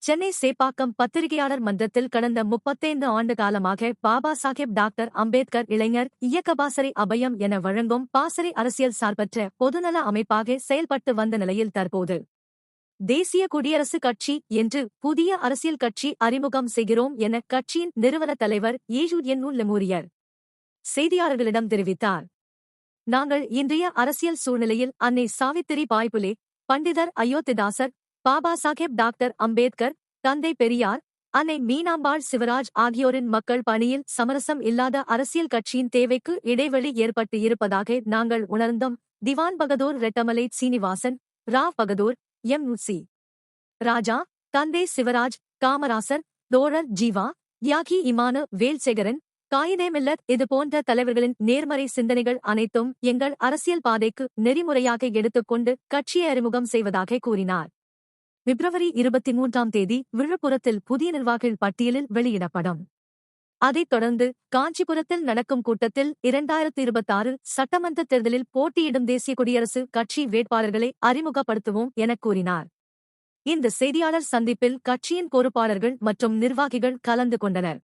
சென்னை சேப்பாக்கம் பத்திரிகையாளர் மன்றத்தில் கடந்த 35 ஆண்டு காலமாக பாபா சாஹேப் டாக்டர் அம்பேத்கர் இளைஞர் இயக்க பாசறை அபயம் என வழங்கும் பாசறை அரசியல் சார்பற்ற பொதுநல அமைப்பாக செயல்பட்டு வந்த நிலையில் தற்போது தேசிய குடியரசுக் கட்சி என்று புதிய அரசியல் கட்சி அறிமுகம் செய்கிறோம் என கட்சியின் நிறுவனத் தலைவர் ஏஜூஎன் லெமூரியர் செய்தியாளர்களிடம் தெரிவித்தார். நாங்கள் இன்றைய அரசியல் சூழ்நிலையில் அன்னை சாவித்திரி பாய் புலே, பண்டிதர் அயோத்திதாசர், பாபா சாஹேப் டாக்டர் அம்பேத்கர், தந்தை பெரியார், அன்னை மீனாம்பாள் சிவராஜ் ஆகியோரின் மக்கள் பணியில் சமரசம் இல்லாத அரசியல் கட்சியின் தேவைக்கு இடைவெளி ஏற்பட்டு இருப்பதாக நாங்கள் உணர்ந்தோம். திவான் பகதூர் ரெட்டமலை சீனிவாசன், ராவ் பகதூர், சி. ராஜா, தந்தை சிவராஜ், காமராசர், தோழர் ஜீவா, தியாகி இமானு வேல்சேகரன், காயிதே மில்லத் இதுபோன்ற தலைவர்களின் நேர்மறை சிந்தனைகள் அனைத்தும் எங்கள் அரசியல் பாதைக்கு நெறிமுறையாக எடுத்துக்கொண்டு கட்சியை அறிமுகம் செய்வதாக கூறினார். பிப்ரவரி 23ஆம் தேதி விழுப்புரத்தில் புதிய நிர்வாகிகள் பட்டியலில் வெளியிடப்படும். அதைத் தொடர்ந்து காஞ்சிபுரத்தில் நடக்கும் கூட்டத்தில் 2026 சட்டமன்ற தேர்தலில் போட்டியிடும் தேசிய குடியரசு கட்சி வேட்பாளர்களை அறிமுகப்படுத்துவோம் எனக் கூறினார். இந்த செய்தியாளர் சந்திப்பில் கட்சியின் பொறுப்பாளர்கள் மற்றும் நிர்வாகிகள் கலந்து கொண்டனர்.